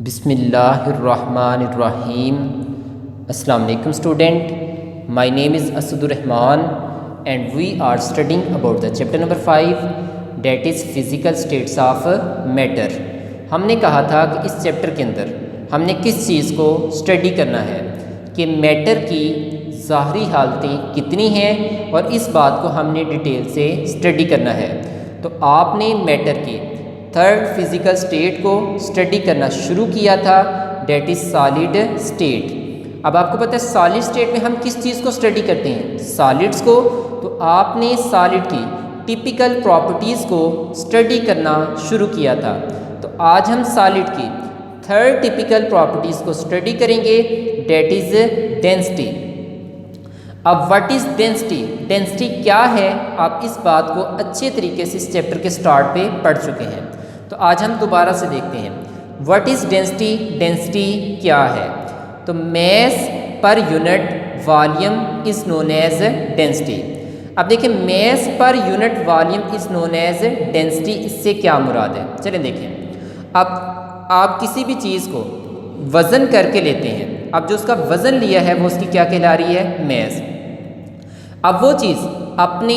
बिस्मिल्लाहिर्रहमानिर्रहीम। अस्सलाम वालेकुम student, my name is Asadurrahman and we are studying about the chapter number 5 that is physical states of matter. हमने कहा था कि इस चैप्टर के अंदर हमने किस चीज़ को स्टडी करना है कि मैटर की ज़ाहरी हालतें कितनी हैं और इस बात को हमने डिटेल से स्टडी करना है। तो आपने मैटर की थर्ड फिज़िकल स्टेट को स्टडी करना शुरू किया था, डेट इज़ सॉलिड स्टेट। अब आपको पता है सॉलिड स्टेट में हम किस चीज़ को स्टडी करते हैं, सॉलिड्स को। तो आपने सॉलिड की टिपिकल प्रॉपर्टीज़ को स्टडी करना शुरू किया था। तो आज हम सॉलिड की थर्ड टिपिकल प्रॉपर्टीज़ को स्टडी करेंगे, डेट इज़ डेंसिटी। अब व्हाट इज़ डेंसिटी, डेंसिटी क्या है, आप इस बात को अच्छे तरीके से इस चैप्टर के स्टार्ट पे पढ़ चुके हैं। तो आज हम दोबारा से देखते हैं व्हाट इज़ डेंसिटी, डेंसिटी क्या है। तो mass per unit volume is known as density. अब देखिए mass per unit volume is known as density, इससे क्या मुराद है, चलें देखें। अब आप किसी भी चीज़ को वज़न करके लेते हैं, अब जो उसका वज़न लिया है वो उसकी क्या कहला रही है, मैस। अब वो चीज़ अपनी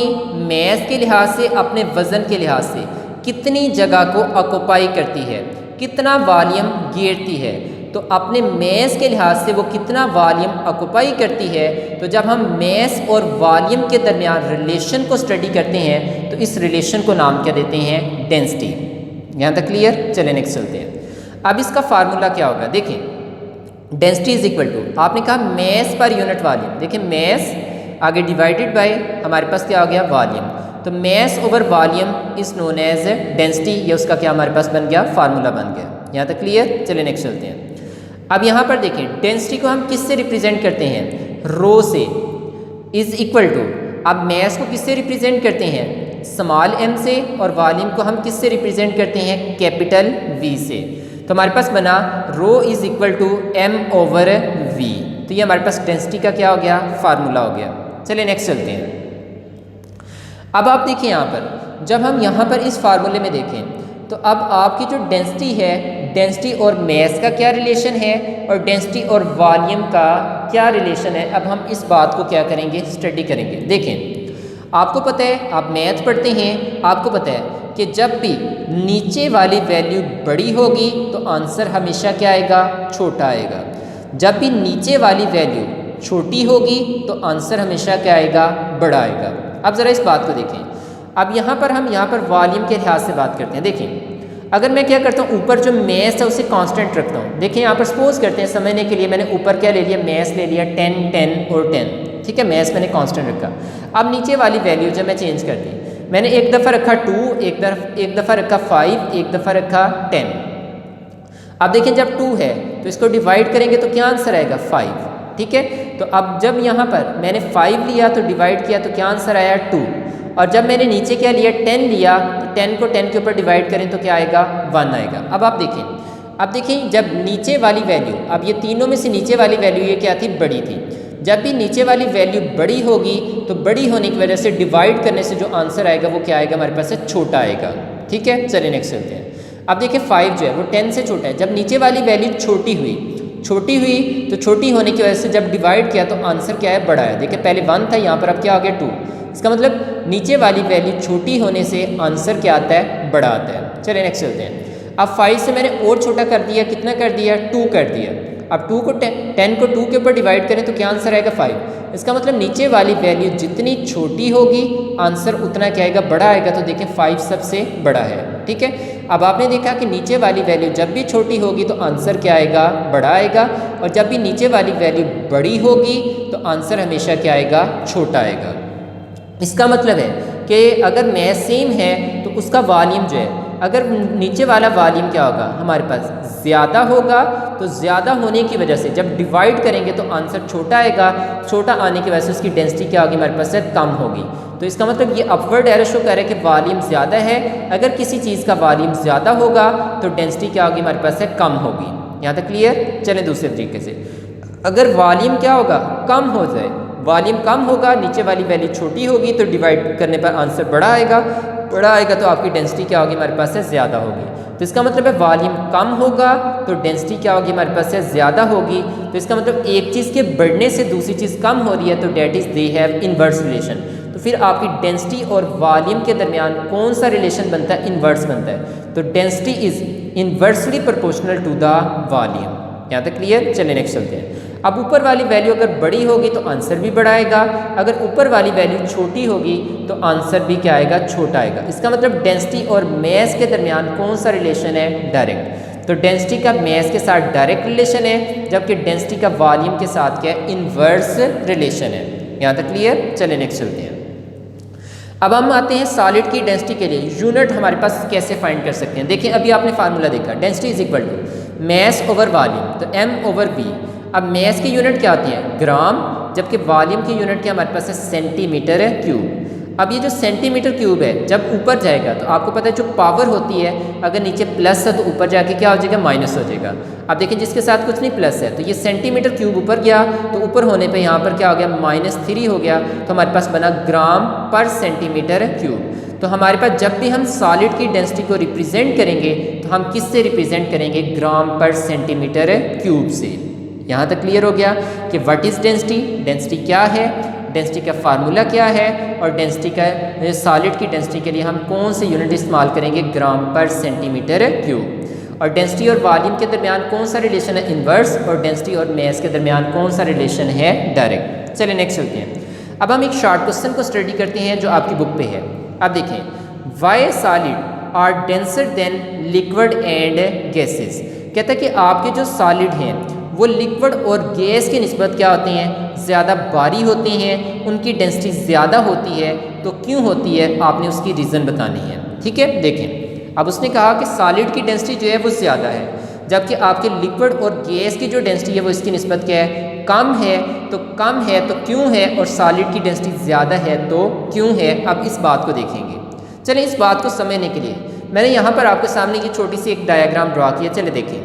मैस के लिहाज से, अपने वज़न के लिहाज से कितनी जगह को ऑक्यूपाई करती है, कितना वॉल्यूम घेरती है, तो अपने मैस के लिहाज से वो कितना वॉल्यूम ऑक्यूपाई करती है। तो जब हम मैस और वॉल्यूम के दरमियान रिलेशन को स्टडी करते हैं तो इस रिलेशन को नाम क्या देते हैं, डेंसिटी। यहाँ तक क्लियर, चलें नेक्स्ट चलते हैं। अब इसका फार्मूला क्या होगा, देखें डेंसिटी इज इक्वल टू, आपने कहा मैस पर यूनिट वॉल्यूम, देखिए मैस आगे डिवाइडेड बाय हमारे पास क्या हो गया, वॉल्यूम। तो mass over volume is known as density, ये उसका क्या हमारे पास बन गया, फार्मूला बन गया। यहाँ तक क्लियर, चलिए नेक्स्ट चलते हैं। अब यहाँ पर देखें डेंसिटी को हम किससे रिप्रेजेंट करते हैं, रो से, इज इक्वल टू। अब मैस को किससे रिप्रेजेंट करते हैं, स्मॉल एम से, और वॉल्यूम को हम किससे रिप्रेजेंट करते हैं, कैपिटल वी से। तो हमारे पास बना rho is equal to M over V. तो ये हमारे पास डेंसिटी का क्या हो गया, फार्मूला हो गया। चलिए नेक्स्ट चलते हैं। अब आप देखिए यहाँ पर, जब हम यहाँ पर इस फार्मूले में देखें तो अब आपकी जो डेंसिटी है, डेंसिटी और मैस का क्या रिलेशन है और डेंसिटी और वॉल्यूम का क्या रिलेशन है, अब हम इस बात को क्या करेंगे, स्टडी करेंगे। देखें आपको पता है, आप मैथ पढ़ते हैं, आपको पता है कि जब भी नीचे वाली वैल्यू बड़ी होगी तो आंसर हमेशा क्या आएगा, छोटा आएगा। जब भी नीचे वाली वैल्यू छोटी होगी तो आंसर हमेशा क्या आएगा, बड़ा आएगा। अब ज़रा इस बात को देखें। अब यहाँ पर हम यहाँ पर वॉल्यूम के लिहाज से बात करते हैं। देखें अगर मैं क्या करता हूँ, ऊपर जो मैस है उसे कांस्टेंट रखता हूँ। देखिए यहाँ पर सपोज करते हैं समझने के लिए, मैंने ऊपर क्या ले लिया, मैस ले लिया 10 10 और 10, ठीक है, मैस मैंने कांस्टेंट रखा। अब नीचे वाली वैल्यू जब मैं चेंज कर दी, मैंने एक दफ़ा रखा 2, एक दफ़ा रखा 5, एक दफ़ा रखा 10। अब देखिए जब 2 है तो इसको डिवाइड करेंगे तो क्या आंसर आएगा, 5, ठीक है। तो अब जब यहाँ पर मैंने 5 लिया तो डिवाइड किया तो क्या आंसर आया, 2। और जब मैंने नीचे क्या लिया, 10 लिया, तो 10 को 10 के ऊपर डिवाइड करें तो क्या आएगा, 1 आएगा। अब आप देखें, अब देखिए जब नीचे वाली वैल्यू, अब ये तीनों में से नीचे वाली वैल्यू ये क्या थी, बड़ी थी। जब भी नीचे वाली वैल्यू बड़ी होगी तो बड़ी होने की वजह से डिवाइड करने से जो आंसर आएगा वो क्या आएगा, हमारे पास से छोटा आएगा, ठीक है। चलिए नेक्स्ट चलते हैं। अब देखिए 5 जो है वो 10 से छोटा है। जब नीचे वाली वैल्यू छोटी हुई तो छोटी होने की वजह से जब डिवाइड किया तो आंसर क्या है, बड़ा है। देखिए पहले 1 था, यहाँ पर अब क्या आ गया, 2। इसका मतलब नीचे वाली वैल्यू छोटी होने से आंसर क्या आता है, बड़ा आता है। चलिए नेक्स्ट चलते हैं। अब 5 से मैंने और छोटा कर दिया, कितना कर दिया, 2 कर दिया। अब 2 को 10 को 2 के ऊपर डिवाइड करें तो क्या आंसर आएगा, 5। इसका मतलब नीचे वाली वैल्यू जितनी छोटी होगी आंसर उतना क्या आएगा, बड़ा आएगा। तो देखें 5 सबसे बड़ा है, ठीक है। अब आपने देखा कि नीचे वाली वैल्यू जब भी छोटी होगी तो आंसर क्या आएगा, बड़ा आएगा, और जब भी नीचे वाली वैल्यू बड़ी होगी तो आंसर हमेशा क्या आएगा, छोटा आएगा। इसका मतलब है कि अगर मैथ सेम है तो उसका वॉल्यूम जो है, अगर नीचे वाला वॉल्यूम क्या होगा, हमारे पास ज़्यादा होगा, तो ज़्यादा होने की वजह से जब डिवाइड करेंगे तो आंसर छोटा आएगा। छोटा आने की वजह से उसकी डेंसिटी क्या होगी, हमारे पास से कम होगी। तो इसका मतलब ये अपवर्ड एरो शो कर रहा है कि वॉल्यूम ज़्यादा है। अगर किसी चीज़ का वॉल्यूम ज़्यादा होगा तो डेंसिटी क्या होगी, हमारे पास से कम होगी। यहाँ तक क्लियर। चलें दूसरे तरीके से, अगर वॉल्यूम क्या होगा, कम हो जाए, वॉल्यूम कम होगा, नीचे वाली वैल्यू छोटी होगी, तो डिवाइड करने पर आंसर बड़ा आएगा तो आपकी डेंसिटी क्या होगी हमारे पास से ज़्यादा होगी। तो इसका मतलब है वॉल्यूम कम होगा तो डेंसिटी क्या होगी हमारे पास से ज़्यादा होगी। तो इसका मतलब एक चीज़ के बढ़ने से दूसरी चीज़ कम हो रही है, तो that is they have inverse relation. तो फिर आपकी डेंसिटी और वॉल्यूम के दरमियान कौन सा रिलेशन बनता है? इन्वर्स बनता है। तो density is inversely proportional to the volume. यहाँ तक क्लियर? चलिए नेक्स्ट चलते हैं। अब ऊपर वाली वैल्यू अगर बड़ी होगी तो आंसर भी बड़ा आएगा, अगर ऊपर वाली वैल्यू छोटी होगी तो आंसर भी क्या आएगा? छोटा आएगा। इसका मतलब डेंसिटी और मैस के दरमियान कौन सा रिलेशन है? डायरेक्ट। तो डेंसिटी का मैस के साथ डायरेक्ट रिलेशन है, जबकि डेंसिटी का वॉल्यूम के साथ क्या है? इन्वर्स रिलेशन है। यहाँ तक क्लियर? चलिए नेक्स्ट चलते हैं। अब हम आते हैं सॉलिड की डेंसिटी के लिए यूनिट हमारे पास कैसे फाइंड कर सकते हैं। देखिए अभी आपने फार्मूला देखा, density is equal to mass over volume, तो m ओवर v। अब मैस की यूनिट क्या आती है? ग्राम, जबकि वॉल्यूम की यूनिट क्या हमारे पास है? सेंटीमीटर है क्यूब। अब ये जो सेंटीमीटर क्यूब है जब ऊपर जाएगा तो आपको पता है जो पावर होती है अगर नीचे प्लस है तो ऊपर जाके क्या हो जाएगा? माइनस हो जाएगा। अब देखिए जिसके साथ कुछ नहीं प्लस है, तो ये सेंटीमीटर क्यूब ऊपर गया तो ऊपर होने पे यहाँ पर क्या हो गया? -3 हो गया, तो हमारे पास बना ग्राम पर सेंटीमीटर क्यूब। तो हमारे पास जब भी हम सॉलिड की डेंसिटी को रिप्रेजेंट करेंगे तो हम किससे रिप्रेजेंट करेंगे? ग्राम पर सेंटीमीटर क्यूब से। यहाँ तक क्लियर हो गया कि व्हाट इज़ डेंसिटी, डेंसिटी क्या है, डेंसिटी का फार्मूला क्या है, और डेंसिटी का सॉलिड की डेंसिटी के लिए हम कौन से यूनिट इस्तेमाल करेंगे? ग्राम पर सेंटीमीटर क्यूब। और डेंसिटी और वॉल्यूम के दरमियान कौन सा रिलेशन है? इन्वर्स। और डेंसिटी और मैस के दरमियान कौन सा रिलेशन है? डायरेक्ट। चलिए नेक्स्ट चलते हैं। अब हम एक शॉर्ट क्वेश्चन को स्टडी करते हैं जो आपकी बुक पे है। अब देखें, why solid are denser than liquid and gases. कहता है कि आपके जो सॉलिड हैं वो लिक्विड और गैस की निस्बत क्या होती हैं? ज़्यादा भारी होती हैं, उनकी डेंसिटी ज़्यादा होती है। तो क्यों होती है आपने उसकी रीज़न बतानी है। ठीक है, देखें अब उसने कहा कि सॉलिड की डेंसिटी जो है वो ज़्यादा है, जबकि आपके लिक्विड और गैस की जो डेंसिटी है वो इसकी निस्बत क्या है? कम है। तो कम है तो क्यों है, और सॉलिड की डेंसिटी ज़्यादा है तो क्यों है। अब इस बात को देखेंगे। चलिए इस बात को समझने के लिए मैंने यहाँ पर आपके सामने ये छोटी सी एक डायग्राम ड्रा किया। चले देखें,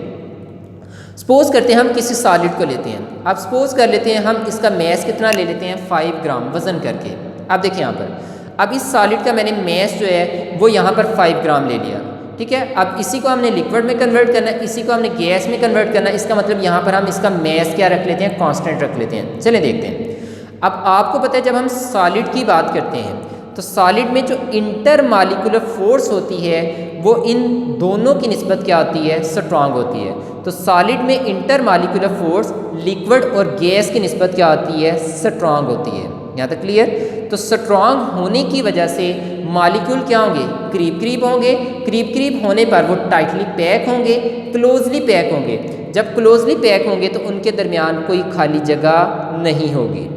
सपोज करते हैं हम किसी सॉलिड को लेते हैं। अब सपोज कर लेते हैं हम इसका मैस कितना ले लेते हैं? 5 ग्राम वज़न करके। अब देखिए यहाँ पर, अब इस सॉलिड का मैंने मैस जो है वो यहाँ पर 5 ग्राम ले लिया। ठीक है, अब इसी को हमने लिक्विड में कन्वर्ट करना है, इसी को हमने गैस में कन्वर्ट करना है। इसका मतलब यहाँ पर हम इसका मैस क्या रख लेते हैं? कांस्टेंट रख लेते हैं। चलिए देखते हैं। अब आपको पता है जब हम सॉलिड की बात करते हैं तो सॉलिड में जो इंटर मॉलिक्यूलर फोर्स होती है वो इन दोनों की निस्बत क्या होती है? स्ट्रांग होती है। तो सॉलिड में इंटर मॉलिक्यूलर फोर्स लिक्विड और गैस की निस्बत क्या होती है? स्ट्रांग होती है। यहाँ तक क्लियर? तो स्ट्रांग होने की वजह से मॉलिक्यूल क्या होंगे? करीब करीब होंगे। करीब करीब होने पर वो टाइटली पैक होंगे, क्लोजली पैक होंगे। जब क्लोजली पैक होंगे तो उनके दरमियान कोई खाली जगह नहीं होगी।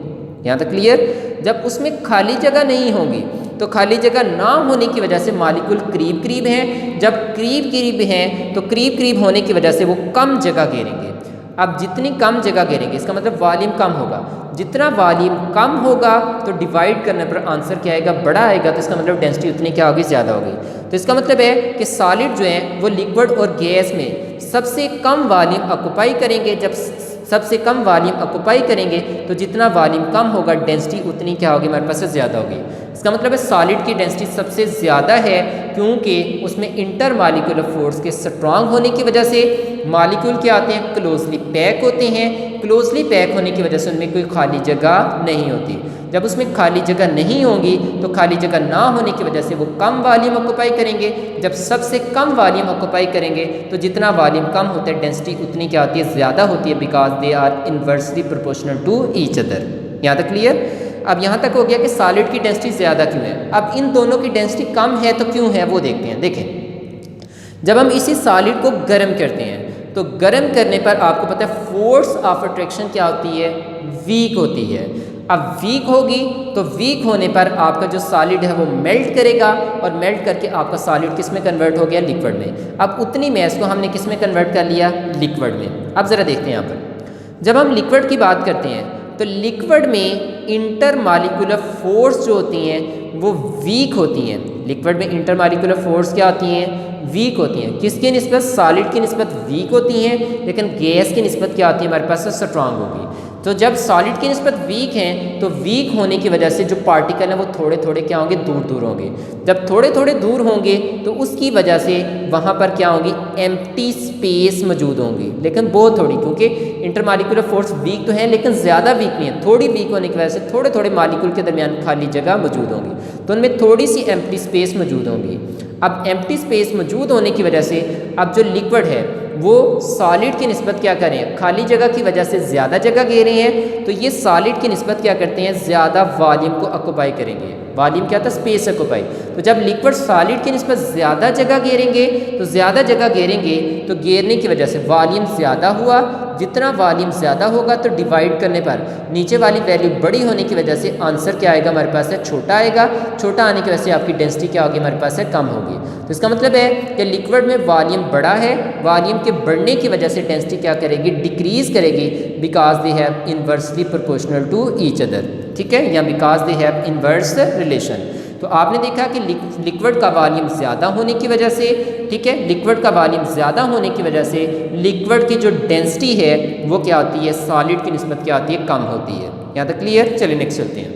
यहाँ तक क्लियर? जब उसमें खाली जगह नहीं होगी तो खाली जगह ना होने की वजह से मॉलिक्यूल करीब करीब हैं। जब करीब करीब हैं तो करीब करीब होने की वजह से वो कम जगह घेरेंगे। अब जितनी कम जगह घेरेंगे इसका मतलब वॉल्यूम कम होगा। जितना वॉल्यूम कम होगा तो डिवाइड करने पर आंसर क्या आएगा? बड़ा आएगा। तो इसका मतलब डेंसिटी उतनी क्या होगी? ज़्यादा होगी। तो इसका मतलब है कि सॉलिड जो है वो लिक्विड और गैस में सबसे कम वॉल्यूम ऑक्यूपाई करेंगे। जब सबसे कम वॉल्यूम ऑक्यूपाई करेंगे तो जितना वॉल्यूम कम होगा डेंसिटी उतनी क्या होगी? हमारे पास से ज़्यादा होगी। इसका मतलब है सॉलिड की डेंसिटी सबसे ज़्यादा है क्योंकि उसमें इंटर मॉलिक्यूलर फोर्स के स्ट्रांग होने की वजह से मॉलिक्यूल क्या आते हैं? क्लोजली पैक होते हैं। क्लोजली पैक होने की वजह से उनमें कोई खाली जगह नहीं होती। जब उसमें खाली जगह नहीं होगी तो खाली जगह ना होने की वजह से वो कम वॉल्यूम ऑक्यूपाई करेंगे। जब सबसे कम वॉल्यूम ऑक्यूपाई करेंगे तो जितना वॉल्यूम कम होता है डेंसिटी उतनी क्या होती है? ज़्यादा होती है, because they are inversely proportional to each other. यहाँ तक क्लियर? अब यहाँ तक हो गया कि सॉलिड की डेंसिटी ज़्यादा क्यों है। अब इन दोनों की डेंसिटी कम है तो क्यों है वो देखते हैं। देखें, जब हम इसी सॉलिड को गर्म करते हैं तो गर्म करने पर आपको पता है फोर्स ऑफ अट्रैक्शन क्या होती है? वीक होती है। अब वीक होगी तो वीक होने पर आपका जो सॉलिड है वो मेल्ट करेगा, और मेल्ट करके आपका सॉलिड किस में कन्वर्ट हो गया? लिक्विड में। अब उतनी मैस को हमने किस में कन्वर्ट कर लिया? लिक्विड में। अब ज़रा देखते हैं यहाँ पर, जब हम लिक्विड की बात करते हैं तो लिक्विड में इंटर मॉलिक्यूलर फोर्स जो होती हैं वो वीक होती हैं। लिक्विड में इंटर मॉलिक्यूलर फोर्स क्या होती हैं? वीक होती हैं। किसकी निस्बत? सॉलिड की निस्बत वीक होती हैं, लेकिन गैस की निस्बत क्या होती है? हमारे पास स्ट्रांग होगी। तो जब सॉलिड की निस्बत वीक हैं तो वीक होने की वजह से जो पार्टिकल हैं वो थोड़े थोड़े क्या होंगे, दूर दूर होंगे। जब थोड़े थोड़े दूर होंगे तो उसकी वजह से वहाँ पर क्या होंगी, एम्प्टी स्पेस मौजूद होंगी, लेकिन बहुत थोड़ी, क्योंकि इंटरमालिकुलर फोर्स वीक तो है लेकिन ज़्यादा वीक नहीं है। थोड़ी वीक होने की वजह से थोड़े थोड़े मालिक्यूल के दरमियान खाली जगह मौजूद होंगी, तो उनमें थोड़ी सी एम्प्टी स्पेस मौजूद होंगी। अब एम्प्टी स्पेस मौजूद होने की वजह से अब जो लिक्विड है वो सॉलिड की निस्बत क्या करें, खाली जगह की वजह से ज़्यादा जगह घेरे हैं, तो ये सॉलिड की निस्बत क्या करते हैं, ज़्यादा वॉल्यूम को ऑक्यूपाई करेंगे। वॉल्यूम क्या था, स्पेस ऑक्यूपाई। तो जब लिक्विड सॉलिड की निस्बत ज़्यादा जगह घेरेंगे तो ज़्यादा जगह घेरेंगे तो घेरने की वजह से वॉल्यूम ज़्यादा हुआ। जितना वॉल्यूम ज़्यादा होगा तो डिवाइड करने पर नीचे वाली वैल्यू बड़ी होने की वजह से आंसर क्या आएगा हमारे पास है, छोटा आएगा। छोटा आने की वजह से आपकी डेंसिटी क्या होगी हमारे पास है, कम होगी। तो इसका मतलब है कि लिक्विड में वॉल्यूम बड़ा है, वॉल्यूम के बढ़ने की वजह से डेंसिटी क्या करेगी, डिक्रीज करेगी, because they have inversely proportional to each other. ठीक है, या because they have inverse relation. तो आपने देखा कि लिक्विड का वॉल्यूम ज़्यादा होने की वजह से, ठीक है, लिक्विड का वॉल्यूम ज़्यादा होने की वजह से लिक्विड की जो डेंसिटी है वो क्या होती है, सॉलिड की निस्बत क्या होती है, कम होती है। यहाँ तक क्लियर। चलिए नेक्स्ट चलते हैं।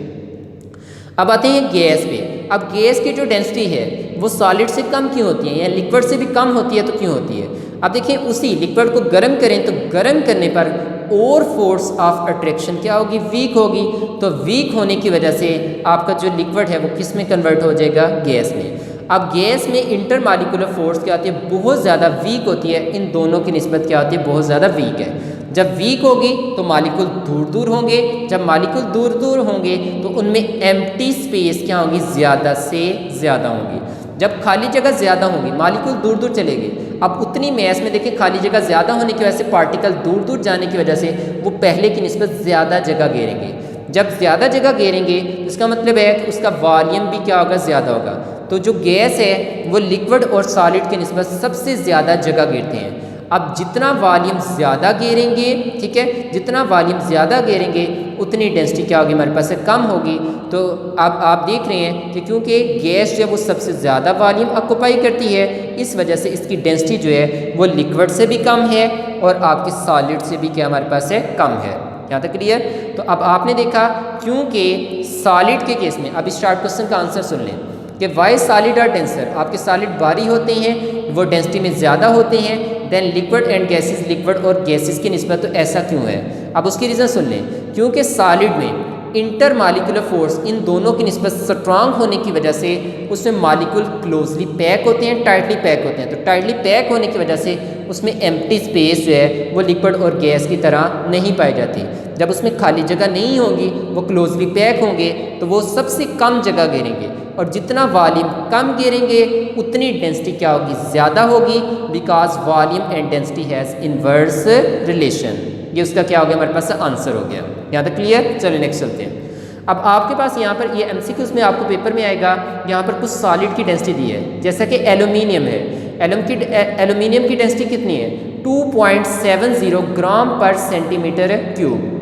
अब आते हैं गैस पे। अब गैस की जो डेंसिटी है वो सॉलिड से कम क्यों होती है, या लिक्विड से भी कम होती है तो क्यों होती है। अब देखिए, उसी लिक्विड को गर्म करें तो गर्म करने पर और फोर्स ऑफ अट्रैक्शन क्या होगी, वीक होगी। तो वीक होने की वजह से आपका जो लिक्विड है वो किस में कन्वर्ट हो जाएगा, गैस में। अब गैस में इंटरमॉलिक्यूलर फोर्स क्या होती है, बहुत ज़्यादा वीक होती है। इन दोनों की निस्बत क्या होती है, बहुत ज़्यादा वीक है। जब वीक होगी तो मालिक्यूल दूर दूर होंगे। जब मालिक्यूल दूर दूर होंगे तो उनमें एम्प्टी स्पेस क्या होगी, ज़्यादा से ज़्यादा होंगी। जब खाली जगह ज़्यादा होगी, मालिक्यूल दूर दूर चलेंगे। अब उतनी मैस में देखिए खाली जगह ज़्यादा होने की वजह से पार्टिकल दूर दूर जाने की वजह से वो पहले की निस्बत ज़्यादा जगह घेरेंगे। जब ज़्यादा जगह घेरेंगे इसका मतलब है कि उसका वॉल्यूम भी क्या होगा, ज़्यादा होगा। तो जो गैस है वो लिक्विड और सॉलिड की निस्बत सबसे ज़्यादा जगह घेरते हैं। अब जितना वॉल्यूम ज़्यादा घेरेंगे, ठीक है, जितना वॉल्यूम ज़्यादा घेरेंगे उतनी डेंसिटी क्या होगी हमारे पास से कम होगी। तो अब आप देख रहे हैं कि क्योंकि गैस जो है वो सबसे ज़्यादा वॉल्यूम ऑक्यूपाई करती है, इस वजह से इसकी डेंसिटी जो है वो लिक्विड से भी कम है और आपके सॉलिड से भी क्या हमारे पास है, कम है। यहाँ तक क्लियर। तो अब आपने देखा क्योंकि सॉलिड के केस में, अब इस शॉर्ट क्वेश्चन का आंसर सुन लें कि वाई सॉलिड आर डेंसर, आपके सॉलिड भारी होते हैं, वो डेंसिटी में ज़्यादा होते हैं than liquid and gases, liquid और गैसेस की निस्बत। तो ऐसा क्यों है, अब उसकी रीज़न सुन लें। क्योंकि सॉलिड में इंटरमॉलिक्यूलर फोर्स इन दोनों की निस्बत स्ट्रांग होने की वजह से उसमें मॉलिक्यूल क्लोजली पैक होते हैं, टाइटली पैक होते हैं। तो टाइटली पैक होने की वजह से उसमें एम्प्टी स्पेस जो है वो लिक्विड और गैस की तरह नहीं पाई जाती। जब उसमें खाली जगह नहीं होगी, वो क्लोजली पैक होंगे, तो वो सबसे कम जगह घेरेंगे और जितना वॉल्यूम कम घेरेंगे उतनी डेंसिटी क्या होगी, ज़्यादा होगी, because volume and density has inverse relation. ये उसका क्या हो गया, हमारे पास आंसर हो गया। यहाँ तक क्लियर। चलिए नेक्स्ट चलते हैं। अब आपके पास यहाँ पर ये एमसीक्यूज़ में आपको पेपर में आएगा, यहाँ पर कुछ सॉलिड की डेंसिटी दी है, जैसा कि एल्यूमिनियम है। एल्यूमिनियम की डेंसिटी कितनी है, 2.70 ग्राम पर सेंटीमीटर क्यूब।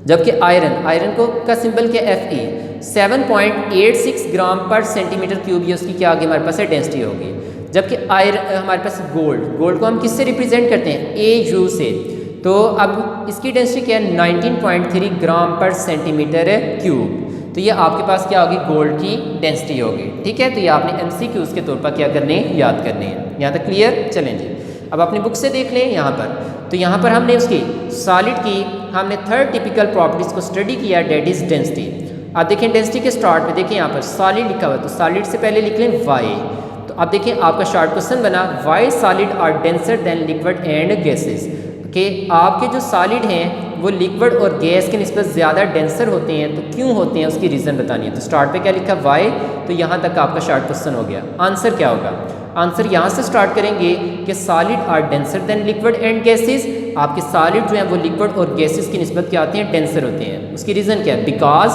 जबकि आयरन को का सिंबल क्या, Fe, 7.86 ग्राम पर सेंटीमीटर क्यूब, ये उसकी क्या आगे हमारे पास है, डेंसिटी होगी। जबकि हमारे पास गोल्ड को हम किससे रिप्रेजेंट करते हैं, Au से। तो अब इसकी डेंसिटी क्या है, 19.3 ग्राम पर सेंटीमीटर क्यूब। तो ये आपके पास क्या होगी, गोल्ड की डेंसिटी होगी। ठीक है, तो ये आपने MCQs के तौर पर क्या करने हैं, याद करने हैं। यहाँ तक क्लियर। चलें जी, अब अपनी बुक से देख लें यहाँ पर। तो यहाँ पर हमने उसकी सॉलिड की हमने थर्ड टिपिकल प्रॉपर्टीज़ को स्टडी किया, डेट इज़ डेंसिटी। अब देखें डेंसिटी के स्टार्ट में देखिए यहाँ पर सॉलिड लिखा हुआ है, तो सॉलिड से पहले लिख लें वाई। तो अब देखिए आपका शॉर्ट क्वेश्चन बना, why solid are denser than liquid and gases, कि आपके जो सॉलिड हैं वो लिक्विड और गैस के निस्बत ज़्यादा डेंसर होते हैं। तो क्यों होते हैं उसकी रीज़न बतानी है। तो स्टार्ट पे क्या लिखा, वाई। तो यहाँ तक आपका शॉर्ट क्वेश्चन हो गया। आंसर क्या होगा, आंसर यहाँ से स्टार्ट करेंगे कि solid are denser than liquid and gases. आपके सॉलिड जो हैं वो लिक्विड और गैसेस की निस्बत क्या होते हैं, डेंसर होते हैं। उसकी रीज़न क्या है, because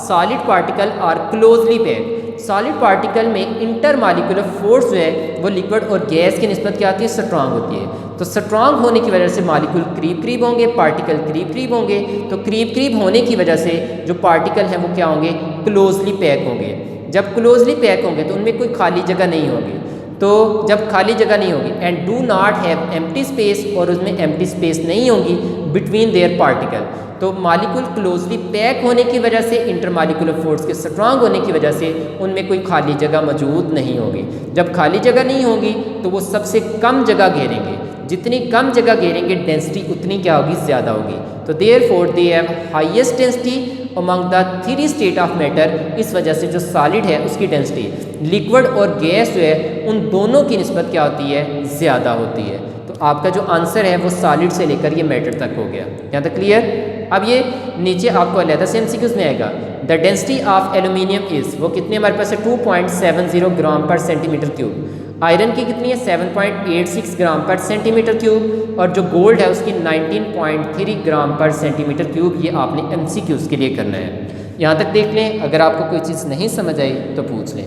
solid particle are closely packed. Solid particle में इंटरमॉलिक्यूलर फोर्स जो है वो लिक्विड और गैस की निस्बत क्या होती है, स्ट्रांग होती है। तो स्ट्रांग होने की वजह से मॉलिक्यूल करीब करीब होंगे, पार्टिकल करीब करीब होंगे। तो करीब करीब होने की वजह से जो पार्टिकल हैं वो क्या होंगे, क्लोजली पैक होंगे। जब क्लोजली पैक होंगे तो उनमें कोई खाली जगह नहीं होगी। तो जब खाली जगह नहीं होगी and do not have empty space, और उसमें एम्प्टी स्पेस नहीं होगी, बिटवीन देयर पार्टिकल। तो मालिक्यूल क्लोजली पैक होने की वजह से, इंटरमालिकुलर फोर्स के स्ट्रांग होने की वजह से उनमें कोई खाली जगह मौजूद नहीं होगी। जब खाली जगह नहीं होगी तो वो सबसे कम जगह घेरेंगे, जितनी कम जगह घेरेंगे डेंसिटी उतनी क्या होगी, ज़्यादा होगी। तो therefore they have highest density among the three state of matter. इस वजह से जो सॉलिड है उसकी डेंसिटी लिक्विड और गैस जो है उन दोनों की निस्बत क्या होती है, ज़्यादा होती है। तो आपका जो आंसर है वो सॉलिड से लेकर ये मैटर तक हो गया। यहाँ तक क्लियर। अब ये नीचे आपको अलहदा से MCQs में आएगा। The density of aluminium is, वो कितने हमारे पास है, 2.70 ग्राम पर सेंटीमीटर क्यूब। आयरन की कितनी है, 7.86 ग्राम पर सेंटीमीटर क्यूब। और जो गोल्ड है उसकी 19.3 ग्राम पर सेंटीमीटर क्यूब। ये आपने MCQs के लिए करना है। यहाँ तक देख लें, अगर आपको कोई चीज़ नहीं समझ आई तो पूछ लें।